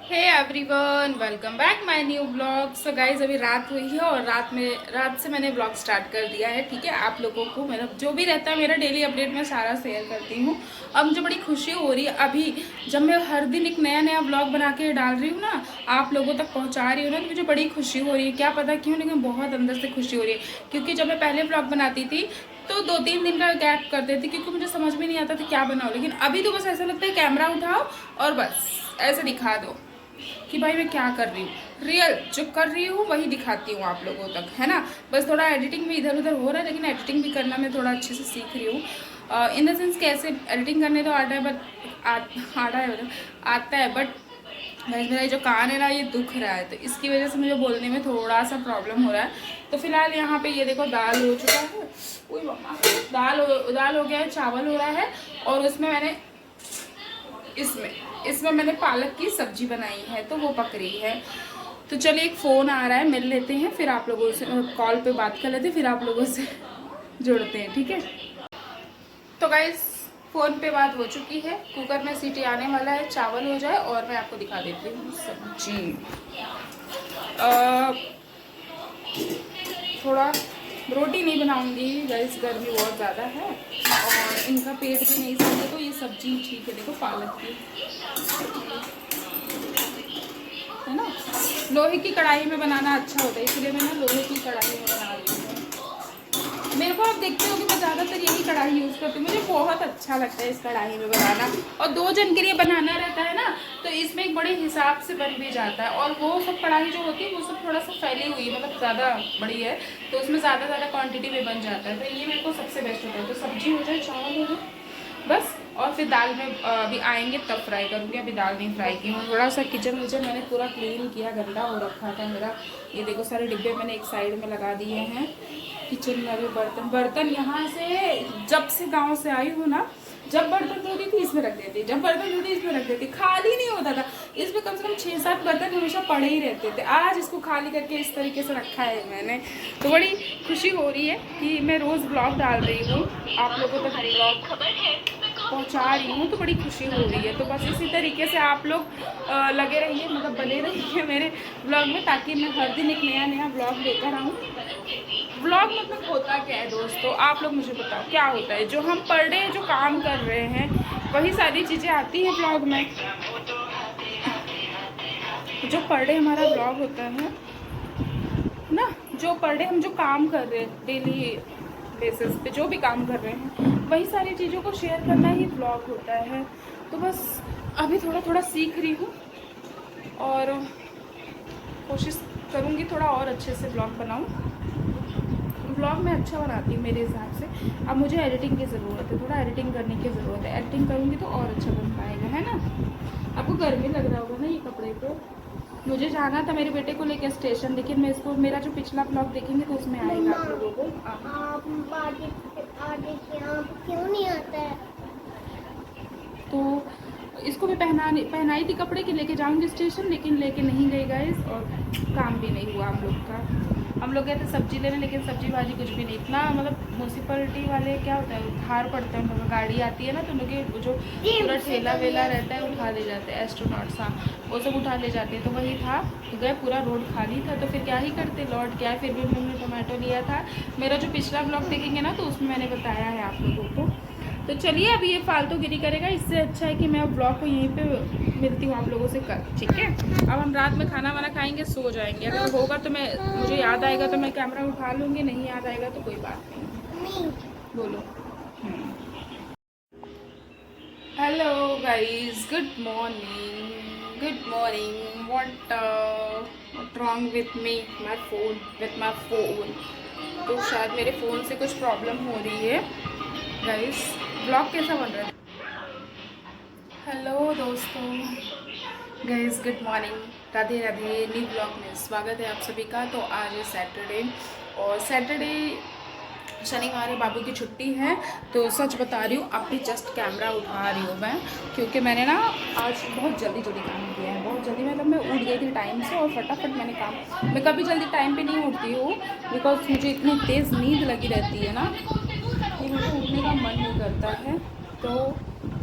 Hey everyone, welcome back my new blog. So guys, अभी रात हुई है और रात से मैंने ब्लॉग स्टार्ट कर दिया है। ठीक है, आप लोगों को मतलब जो भी रहता है मेरा डेली अपडेट मैं सारा शेयर करती हूँ। अब मुझे बड़ी खुशी हो रही है अभी जब मैं हर दिन एक नया नया ब्लॉग बना के डाल रही हूँ ना, आप लोगों तक पहुँचा रही हूँ ना, तो मुझे बड़ी खुशी हो रही है। क्या पता क्यों, लेकिन बहुत अंदर से खुशी हो रही है। क्योंकि जब मैं पहले ब्लॉग बनाती थी तो 2-3 दिन का गैप कर देती, क्योंकि मुझे समझ में नहीं आता था क्या बनाओ। लेकिन अभी तो बस ऐसा लगता है कैमरा उठाओ और बस ऐसे दिखा दो कि भाई मैं क्या कर रही हूँ। रियल जो कर रही हूँ वही दिखाती हूँ आप लोगों तक, है ना। बस थोड़ा एडिटिंग भी इधर उधर हो रहा है, लेकिन एडिटिंग भी करना मैं थोड़ा अच्छे से सीख रही हूँ। इन द सेंस कैसे एडिटिंग करने तो आता है, बट आता है मतलब आता है, बट मेरा ये जो कान है ना, ये दुख रहा है, तो इसकी वजह से मुझे बोलने में थोड़ा सा प्रॉब्लम हो रहा है। तो फिलहाल यहाँ पे ये देखो दाल हो चुका है। उई मम्मा, दाल हो गया है, चावल हो रहा है, और उसमें मैंने इसमें इसमें मैंने पालक की सब्जी बनाई है, तो वो पक रही है। तो चलिए, एक फ़ोन आ रहा है, मिल लेते हैं, फिर आप लोगों से कॉल पे बात कर लेते हैं, फिर आप लोगों से जुड़ते हैं, ठीक है। तो गाइस, फ़ोन पे बात हो चुकी है, कुकर में सीटी आने वाला है, चावल हो जाए और मैं आपको दिखा देती हूँ सब्जी। थोड़ा रोटी नहीं बनाऊंगी गाइस, गर्मी बहुत ज़्यादा है और इनका पेट भी नहीं सही है, तो ये सब्जी ठीक है। देखो पालक की है ना, लोहे की कढ़ाई में बनाना अच्छा होता है, इसलिए मैं ना लोहे की कढ़ाई में बना रही हूँ। मेरे को आप देखते हो कि मैं ज़्यादातर यही कढ़ाई यूज़ करती हूँ, मुझे बहुत अच्छा लगता है इस कढ़ाई में बनाना। और 2 जन के लिए बनाना रहता है ना, तो इसमें एक बड़े हिसाब से बन भी जाता है। और वो सब कढ़ाई जो होती है वो सब थोड़ा सा फैली हुई है, मतलब ज़्यादा बड़ी है, तो उसमें ज़्यादा क्वान्टिटी में बन जाता है, तो ये मेरे को सबसे बेस्ट होता है। तो सब्जी हो जाए, चावल हो जाए बस, और फिर दाल में अभी आएंगे तब फ्राई करूँगी, अभी दाल नहीं फ्राई की हूँ। थोड़ा सा किचन विचन मैंने पूरा क्लीन किया, गंदा हो रखा था मेरा। ये देखो सारे डिब्बे मैंने एक साइड में लगा दिए हैं। किचन में अभी बर्तन यहाँ से जब से गांव से आई हूँ ना, जब बर्तन धोती थी इसमें रख देती, जब बर्तन धोती इसमें रख देती, खाली नहीं होता था। इसमें कम से कम 6-7 बर्तन हमेशा पड़े ही रहते थे। आज इसको खाली करके इस तरीके से रखा है मैंने, तो बड़ी खुशी हो रही है कि मैं रोज़ ब्लॉग डाल रही हूँ, आप लोगों तक ब्लॉग पहुँचा रही हूँ, तो बड़ी खुशी हो रही है। तो बस इसी तरीके से आप लोग लगे रहिए, मतलब बने रहिए मेरे ब्लॉग में, ताकि मैं हर दिन एक नया नया ब्लॉग लेकर आऊँ। व्लॉग मतलब होता क्या है दोस्तों, आप लोग मुझे बताओ क्या होता है। जो हम पर डे जो काम कर रहे हैं वही सारी चीज़ें आती हैं व्लॉग में। जो पर डे हमारा व्लॉग होता है ना, जो पर डे हम जो काम कर रहे हैं डेली बेसिस पे, जो भी काम कर रहे हैं वही सारी चीज़ों को शेयर करना ही व्लॉग होता है। तो बस अभी थोड़ा थोड़ा सीख रही हूँ और कोशिश करूँगी थोड़ा और अच्छे से ब्लॉग बनाऊँ। ब्लॉग मैं अच्छा बनाती हूँ मेरे हिसाब से। अब मुझे एडिटिंग की ज़रूरत है, थोड़ा एडिटिंग करने की ज़रूरत है। एडिटिंग करूँगी तो और अच्छा बन पाएगा, है ना। आपको गर्मी लग रहा होगा ना ये कपड़े पे। मुझे जाना था मेरे बेटे को लेकर स्टेशन, लेकिन मैं इसको, मेरा जो पिछला ब्लॉग देखेंगे तो उसमें आएगा आप लोगों को। क्यों नहीं आता है? तो इसको भी पहनाई थी कपड़े की, लेके जाऊंगी स्टेशन, लेकिन लेके नहीं गई गाइस, और काम भी नहीं हुआ हम लोग का। हम लोग गए थे सब्जी लेने, लेकिन सब्जी भाजी कुछ भी नहीं। इतना मतलब म्यूनसिपलिटी वाले क्या होता है, उधार पड़ता है उन लोगों, गाड़ी आती है ना, तो उन लोग के जो पूरा ठेला वेला रहता है उठा ले जाते हैं, एस्ट्रोनॉट्स, हाँ वो सब उठा ले जाते हैं। तो वही था, गए पूरा रोड खाली था, तो फिर क्या ही करते, लौट के आए। फिर भी हमने टमाटो लिया था। मेरा जो पिछला ब्लॉग देखेंगे ना, तो उसमें मैंने बताया है आप लोगों को। तो चलिए, अभी ये फालतू गिरी करेगा, इससे अच्छा है कि मैं अब ब्लॉग को यहीं पे मिलती हूँ आप लोगों से कल, ठीक है। अब हम रात में खाना वाना खाएंगे, सो जाएंगे। अगर होगा तो मैं, मुझे याद आएगा तो मैं कैमरा उठा लूँगी, नहीं याद आएगा तो कोई बात नहीं। बोलो। Hello guys, good morning, good morning. What wrong with me, my phone, with my phone. तो शायद मेरे फ़ोन से कुछ प्रॉब्लम हो रही है गाइस। ब्लॉग कैसा बन रहा है? हेलो दोस्तों, guys good morning, Radhe Radhe. New blog में स्वागत है आप सभी का। तो आज है सैटरडे, और सैटरडे शनिवार बाबू की छुट्टी है। तो सच बता रही हूँ, अभी जस्ट कैमरा उठा रही हूँ मैं, क्योंकि मैंने ना आज बहुत जल्दी काम किया है, बहुत जल्दी। मतलब मैं उठ गई थी टाइम से और फटाफट मैंने काम, मैं कभी जल्दी टाइम पे नहीं उठती हूँ, बिकॉज मुझे इतनी तेज़ नींद लगी रहती है ना कि मुझे उठने का मन नहीं करता है। तो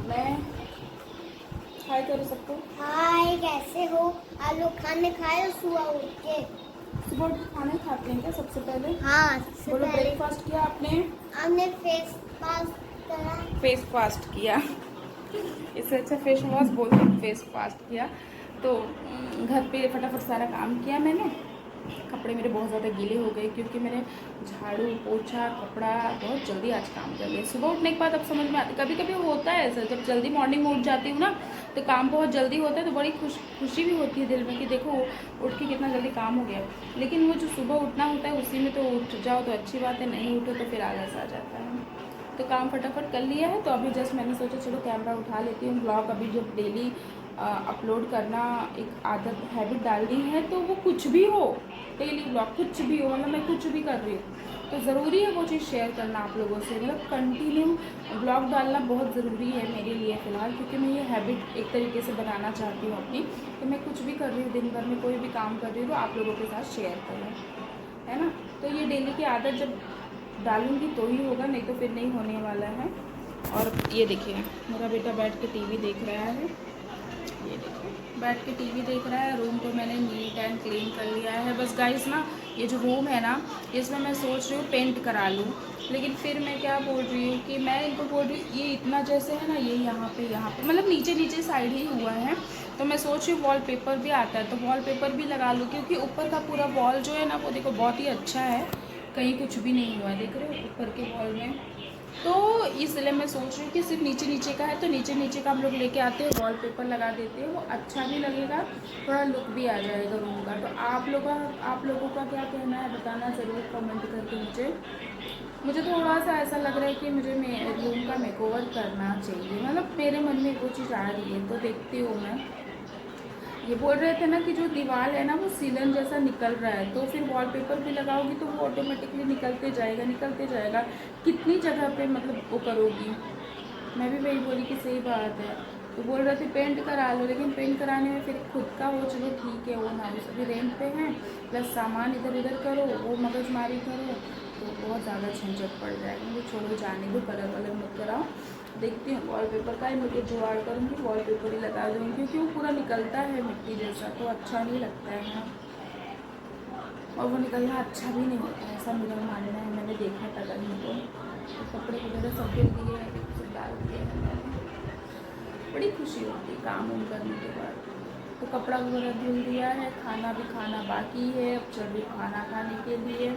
मैं हाय करो सबको। हाय, कैसे हो? आलू खाने खाए सुबह उठ के? सुबह उठ के खाना खाते हैं क्या सबसे पहले? हाँ, सबसे बोलो, पहले ब्रेकफास्ट किया आपने? हमने फेस मास्क करा। फेस फास्ट किया। इससे अच्छा फेस वॉश बोल दो, फेस फास्ट किया। तो घर पे फटाफट सारा काम किया मैंने। कपड़े मेरे बहुत ज़्यादा गीले हो गए क्योंकि मैंने झाड़ू पोछा कपड़ा बहुत जल्दी आज काम कर लिया। सुबह उठने के बाद अब समझ में आता, कभी कभी होता है ऐसा, जब जल्दी मॉर्निंग में उठ जाती हूँ ना तो काम बहुत जल्दी होता है, तो बड़ी खुशी भी होती है दिल में कि देखो उठ के कितना जल्दी काम हो गया। लेकिन वो जो सुबह उठना होता है उसी में तो उठ जाओ तो अच्छी बात है, नहीं उठो तो फिर आलस आ जाता है। तो काम फटाफट कर लिया है। तो अभी जस्ट मैंने सोचा चलो कैमरा उठा लेती हूँ। ब्लॉग अभी जब डेली अपलोड करना एक आदत हैबिट डाल दी है, तो वो कुछ भी हो, डेली ब्लॉग कुछ भी हो, मतलब मैं कुछ भी कर रही हूँ तो ज़रूरी है वो चीज़ शेयर करना आप लोगों से। मतलब कंटिन्यू ब्लॉग डालना बहुत ज़रूरी है मेरे लिए फ़िलहाल, क्योंकि मैं ये हैबिट एक तरीके से बनाना चाहती हूँ अपनी, कि मैं कुछ भी कर रही हूँ दिन भर में, कोई भी काम कर रही हूँ तो आप लोगों के साथ शेयर करूँ, है ना। तो ये डेली की आदत जब डालूंगी तो ही होगा, नहीं तो फिर नहीं होने वाला है। और ये देखिए मेरा बेटा बैठ के टीवी देख रहा है, ये देखिए बैठ के टीवी देख रहा है। रूम को मैंने नीट एंड क्लीन कर लिया है। बस गाइस ना, ये जो रूम है ना, इसमें मैं सोच रही हूँ पेंट करा लूँ, लेकिन फिर मैं क्या बोल रही हूँ कि मैं इनको बोल रही हूँ ये इतना जैसे है ना, ये यहाँ पे मतलब नीचे साइड ही हुआ है, तो मैं सोच रही हूँ वॉलपेपर भी आता है तो वॉलपेपर भी लगा लूँ, क्योंकि ऊपर का पूरा वॉल जो है ना वो देखो बहुत ही अच्छा है, कहीं कुछ भी नहीं हुआ है, देख रहे हो ऊपर के वॉल में। तो इसलिए मैं सोच रही हूँ कि सिर्फ नीचे का है तो नीचे का हम लोग लेके आते हैं, वॉलपेपर लगा देते हैं, वो अच्छा भी लगेगा, थोड़ा लुक भी आ जाएगा रूम का। तो आप लोगों का क्या कहना है बताना ज़रूर कमेंट करके मुझे थोड़ा सा ऐसा लग रहा है कि मुझे रूम का मेकओवर करना चाहिए, मतलब मेरे मन में वो चीज़ आ रही है, तो देखती हूँ मैं। ये बोल रहे थे ना कि जो दीवार है ना वो सीलन जैसा निकल रहा है, तो फिर वॉलपेपर भी लगाओगी तो वो ऑटोमेटिकली निकलते जाएगा। कितनी जगह पे मतलब वो करोगी। मैं भी वही बोली कि सही बात है। तो बोल रहे थे पेंट करा लो, लेकिन पेंट कराने में फिर खुद का वो चलो ठीक है, वो ना हो सभी रेंट पे हैं, प्लस सामान इधर उधर करो, वो मगजमारी करो, तो बहुत ज़्यादा झंझट पड़ जाएगा। मुझे छोड़ो, जाने दो, कलर वलर मत कराओ। देखती हूँ वॉलपेपर का ही मुझे जुगाड़ करूँगी, वॉलपेपर ही लगा दूँगी, क्योंकि वो पूरा निकलता है मिट्टी जैसा, तो अच्छा नहीं लगता है ना, और वो निकलना अच्छा भी नहीं होता है, ऐसा मेरा मानना है। मैंने देखा था कहीं तो कपड़े वगैरह सब धुल दिए हैं, सब डाल दिए हैं मैंने, बड़ी खुशी होती है काम उम करने के बाद। तो कपड़ा वगैरह धुल दिया है, खाना भी खाना बाकी है, अब चल रही खाना खाने के लिए।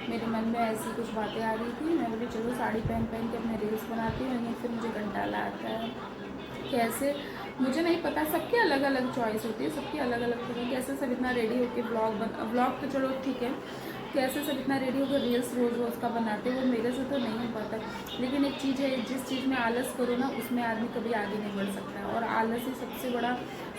मेरे मन में ऐसी कुछ बातें आ रही थी, मैं बोली चलो साड़ी पहन के अपने रील्स बनाती हूँ, लेकिन फिर मुझे कंटाला आता है। कैसे मुझे नहीं पता, सबके अलग अलग चॉइस होती है, सबकी अलग अलग तरह, कैसे सब इतना रेडी होकर ब्लॉग तो चलो ठीक है, कैसे सब इतना रेडी होकर रील्स रोज़ का बनाते हैं, वो मेरे से तो नहीं हो पाता। लेकिन एक चीज़ है, जिस चीज़ में आलस करो ना उसमें आदमी कभी आगे नहीं बढ़ सकता है, और आलस ही सबसे बड़ा,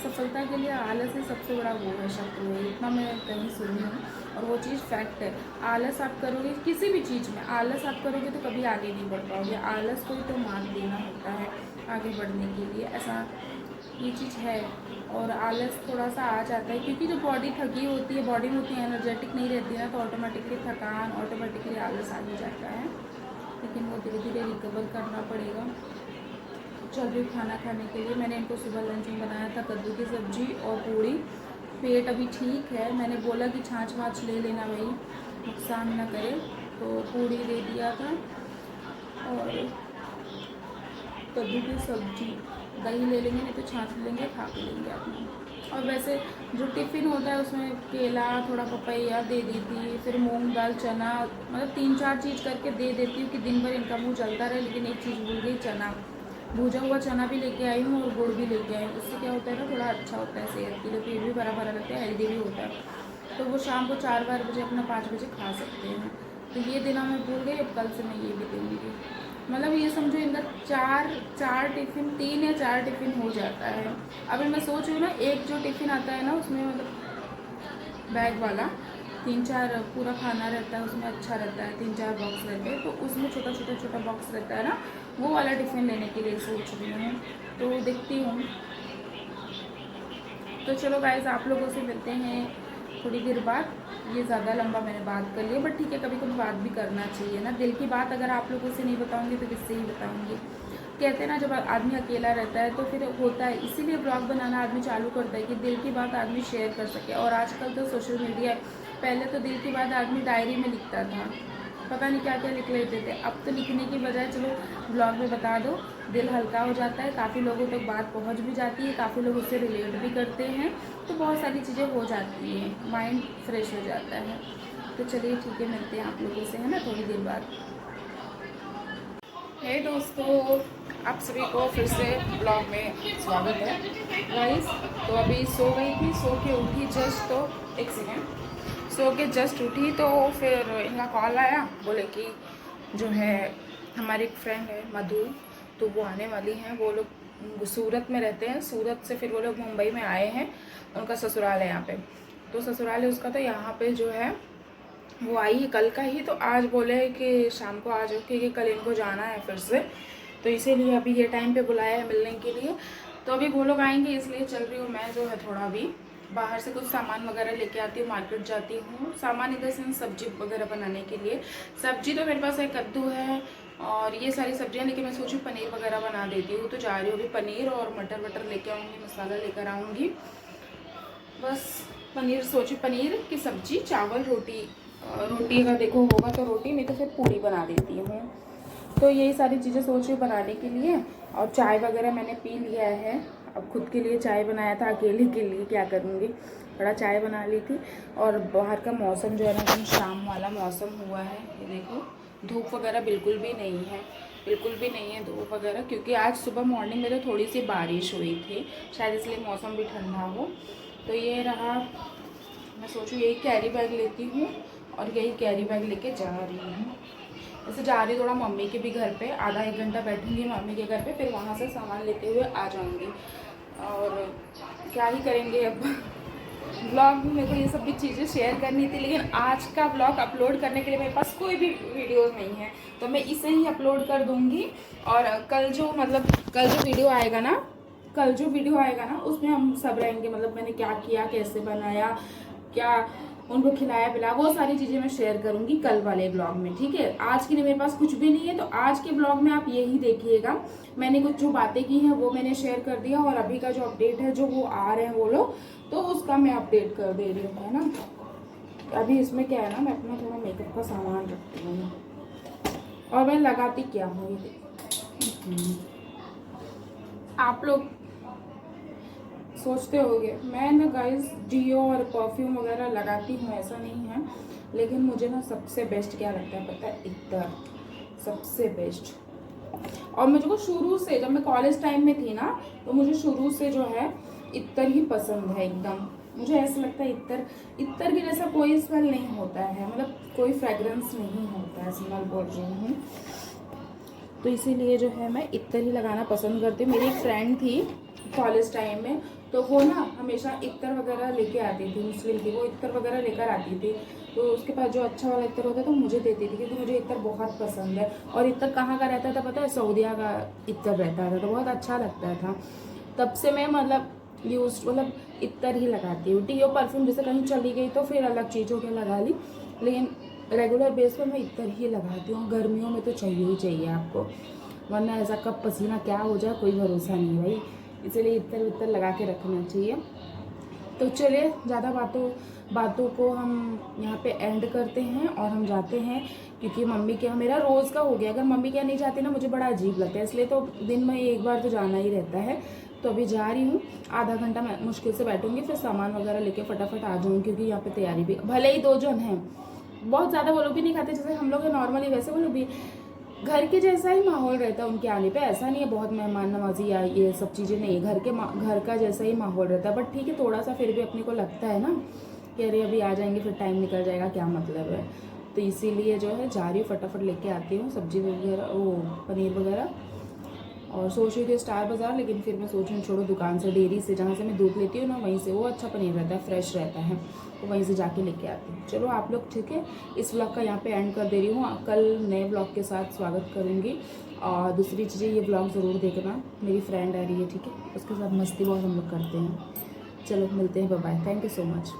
सफलता के लिए आलस ही सबसे बड़ा वो है, शत्रु है, इतना मैं कहीं सुनी हूँ, और वो चीज़ फैक्ट है। आलस आप करोगे किसी भी चीज़ में, आलस आप करोगे तो कभी आगे नहीं बढ़ पाओगे। आलस को ही तो मात देना होता है आगे बढ़ने के लिए, ऐसा ये चीज़ है। और आलस थोड़ा सा आ जाता है, क्योंकि जो बॉडी थकी होती है, बॉडी में उतनी एनर्जेटिक नहीं रहती है ना, तो ऑटोमेटिकली थकान, ऑटोमेटिकली आलस आ ही जाता है। लेकिन वो धीरे धीरे रिकवर करना पड़ेगा। चल रही खाना खाने के लिए, मैंने इनको सुबह लंच में बनाया था कद्दू की सब्ज़ी और पूड़ी। पेट अभी ठीक है, मैंने बोला कि छाछ वाछ ले लेना भाई, नुकसान ना करे, तो पूड़ी दे दिया था और कद्दू की सब्ज़ी, दही ले लेंगे, नहीं तो छाछ लेंगे, खा पी लेंगे अपने। और वैसे जो टिफ़िन होता है उसमें केला, थोड़ा पपैया दे दी थी, फिर मूंग दाल चना, मतलब 3-4 चीज़ करके दे देती हूँ कि दिन भर इनका मुँह चलता रहे। लेकिन एक चीज़ भूल गई, चना, भूजा हुआ चना भी लेके आई हूँ और गुड़ भी लेके आई हूँ। उससे क्या होता है ना, थोड़ा अच्छा होता है सेहत के लिए, पेट भी भरा भरा लगता है, हेल्दी भी होता है। तो वो शाम को 4 बजे अपना 5 बजे खा सकते हैं। तो ये देना मैं भूल गई, अब कल से मैं ये भी दूँगी। मतलब ये समझो इनका चार टिफ़िन, 3 या 4 टिफ़िन हो जाता है। अभी मैं सोच रही हूँ ना, एक जो टिफ़िन आता है ना उसमें, मतलब बैग वाला 3-4 पूरा खाना रहता है उसमें, अच्छा रहता है, 3-4 बॉक्स रहते हैं, तो उसमें छोटा बॉक्स रहता है ना, वो वाला टिफ़िन लेने के लिए सोच रही हूँ। तो देखती हूँ। तो चलो गाइस, आप लोगों से मिलते हैं थोड़ी देर बाद। ये ज़्यादा लंबा मैंने बात कर लिया, बट ठीक है, कभी कभी बात भी करना चाहिए ना, दिल की बात अगर आप लोगों से नहीं बताऊंगी तो किससे ही बताऊंगी। कहते हैं ना, जब आदमी अकेला रहता है तो फिर होता है, इसीलिए ब्लॉग बनाना आदमी चालू करता है कि दिल की बात आदमी शेयर कर सके। और आजकल तो सोशल मीडिया है, पहले तो दिल की बात आदमी डायरी में लिखता था, पता नहीं क्या क्या लिख लेते थे। अब तो लिखने की बजाय चलो ब्लॉग में बता दो, दिल हल्का हो जाता है, काफ़ी लोगों तक बात पहुंच भी जाती है, काफ़ी लोग उससे रिलेट भी करते हैं, तो बहुत सारी चीज़ें हो जाती हैं, माइंड फ्रेश हो जाता है। तो चलिए ठीक है, मिलते हैं आप लोगों से, है ना, थोड़ी देर बाद। हे दोस्तों, आप सभी को फिर से ब्लॉग में स्वागत है गाइस। तो अभी सो गई थी, सो के उठी जस्ट, तो एक सेकेंड, सो के जस्ट उठी तो फिर इनका कॉल आया, बोले कि जो है हमारी एक फ्रेंड है मधु, तो वो आने वाली हैं। वो लोग सूरत में रहते हैं, सूरत से फिर वो लोग मुंबई में आए हैं, उनका ससुराल है यहाँ पे, तो ससुराल है उसका, तो यहाँ पे जो है वो आई है कल का ही। तो आज बोले कि शाम को आ जाओ, क्योंकि कल इनको जाना है फिर से, तो इसीलिए अभी ये टाइम पे बुलाया है मिलने के लिए। तो अभी वो लोग आएंगे, इसलिए चल रही हूँ मैं जो है थोड़ा अभी बाहर से कुछ सामान वगैरह लेके आती हूँ, मार्केट जाती हूँ। सामान इधर से सब्जी वगैरह बनाने के लिए, सब्जी तो मेरे पास है, कद्दू है और ये सारी सब्जियाँ, लेकिन मैं सोचूँ पनीर वगैरह बना देती हूँ। तो जा रही हूँ अभी, पनीर और मटर वटर लेके आऊँगी, मसाला लेकर आऊँगी, बस पनीर, सोचूँ पनीर की सब्जी, चावल, रोटी, रोटी अगर देखो होगा तो रोटी, नहीं तो फिर पूरी बना देती हूँ। तो यही सारी चीज़ें सोच रही हूँ बनाने के लिए। और चाय वगैरह मैंने पी लिया है, अब खुद के लिए चाय बनाया था, अकेले के लिए क्या करूँगी, बड़ा चाय बना ली थी। और बाहर का मौसम जो है ना, एकदम शाम वाला मौसम हुआ है, ये देखो, धूप वगैरह बिल्कुल भी नहीं है, बिल्कुल भी नहीं है धूप वगैरह, क्योंकि आज सुबह मॉर्निंग में तो थोड़ी सी बारिश हुई थी, शायद इसलिए मौसम भी ठंडा हो। तो ये रहा, मैं सोचूँ यही कैरी बैग लेती हूँ और यही कैरी बैग लेके जा रही हूँ। ऐसे जा रही थोड़ा मम्मी के भी घर पे, आधा एक घंटा बैठूंगी मम्मी के घर पे, फिर वहाँ से सामान लेते हुए आ जाऊँगी। और क्या ही करेंगे अब, ब्लॉग में मेरे को ये सब भी चीज़ें शेयर करनी थी, लेकिन आज का ब्लॉग अपलोड करने के लिए मेरे पास कोई भी वीडियो नहीं है, तो मैं इसे ही अपलोड कर दूँगी। और कल जो मतलब कल जो वीडियो आएगा ना, उसमें हम सब रहेंगे, मतलब मैंने क्या किया, कैसे बनाया, क्या उनको खिलाया पिलाया, वो सारी चीज़ें मैं शेयर करूंगी कल वाले ब्लॉग में, ठीक है। आज के लिए मेरे पास कुछ भी नहीं है, तो आज के ब्लॉग में आप यही देखिएगा, मैंने कुछ जो बातें की हैं वो मैंने शेयर कर दिया, और अभी का जो अपडेट है, जो वो आ रहे हैं वो लोग, तो उसका मैं अपडेट कर दे रही हूँ, है ना। अभी इसमें क्या है ना, मैं अपना थोड़ा मेकअप का सामान रखती हूँ, और मैं लगाती क्या हूँ, ये देखो, आप लोग सोचते होंगे मैं ना गाइस डियो और परफ्यूम वगैरह लगाती हूँ, ऐसा नहीं है, लेकिन मुझे ना सबसे बेस्ट क्या लगता है पता है, इत्तर, सबसे बेस्ट। और मुझको शुरू से, जब मैं कॉलेज टाइम में थी ना, तो मुझे शुरू से जो है इत्तर ही पसंद है एकदम। मुझे ऐसा लगता है इत्तर के जैसा कोई स्मेल नहीं होता है, मतलब कोई फ्रेगरेंस नहीं होता है, स्मेल बोल रही हूँ। तो इसीलिए जो है मैं इत्तर ही लगाना पसंद करती हूँ। मेरी एक फ्रेंड थी कॉलेज टाइम में, तो वो ना हमेशा इत्तर वगैरह लेके आती थी, मुस्लिम थी वो, इत्तर वगैरह लेकर आती थी, तो उसके पास जो अच्छा वाला इत्तर होता था तो मुझे देती थी, क्योंकि मुझे इत्तर बहुत पसंद है। और इत्तर कहाँ का रहता था पता है, सऊदीया का इत्तर रहता था, तो बहुत अच्छा लगता था। तब से मैं मतलब इत्तर ही लगाती हूँ। डियो परफ्यूम जैसे कहीं चली गई तो फिर अलग चीज़ों के लगा ली, लेकिन रेगुलर बेस पर मैं इत्तर ही लगाती हूँ। गर्मियों में तो चाहिए ही चाहिए आपको, वरना ऐसा कब पसीना क्या हो जाए कोई भरोसा नहीं भाई, इसीलिए इत्तर लगा के रखना चाहिए। तो चलिए ज़्यादा बातों को हम यहाँ पे एंड करते हैं और हम जाते हैं, क्योंकि मम्मी के यहाँ मेरा रोज़ का हो गया, अगर मम्मी के यहाँ नहीं जाती ना मुझे बड़ा अजीब लगता है, इसलिए तो दिन में एक बार तो जाना ही रहता है। तो अभी जा रही हूँ, आधा घंटा मैं मुश्किल से बैठूंगी, फिर सामान वगैरह लेके फटाफट आ जाऊँगी, क्योंकि यहाँ पे तैयारी भी, भले ही 2 जन हैं, बहुत ज़्यादा वो लोग भी नहीं खाते जैसे हम लोग हैं नॉर्मली, वैसे वो लोग भी घर के जैसा ही माहौल रहता है उनके आने पे, ऐसा नहीं है बहुत मेहमान नवाजी या ये सब चीज़ें नहीं, घर का जैसा ही माहौल रहता है। बट ठीक है, थोड़ा सा फिर भी अपने को लगता है ना कि अरे अभी आ जाएंगे फिर टाइम निकल जाएगा, क्या मतलब है। तो इसीलिए जो है जा रही हूँ, फटाफट लेके आती हूँ सब्जी वगैरह, वो पनीर वगैरह। और सोच रही थी स्टार बाज़ार, लेकिन फिर मैं सोच रही हूँ छोड़ो, दुकान से, डेयरी से जहाँ से मैं दूध लेती हूँ ना, वहीं से वो अच्छा पनीर रहता है, फ्रेश रहता है, तो वहीं से जाके लेके आती हूँ। चलो आप लोग ठीक है, इस व्लॉग का यहाँ पे एंड कर दे रही हूँ, कल नए व्लॉग के साथ स्वागत करूँगी। और दूसरी चीज़ें, ये व्लॉग ज़रूर देखना, मेरी फ्रेंड आ रही है, ठीक है, उसके साथ मस्ती बहुत हम लोग करते हैं। चलो मिलते हैं, bye bye, thank you so much.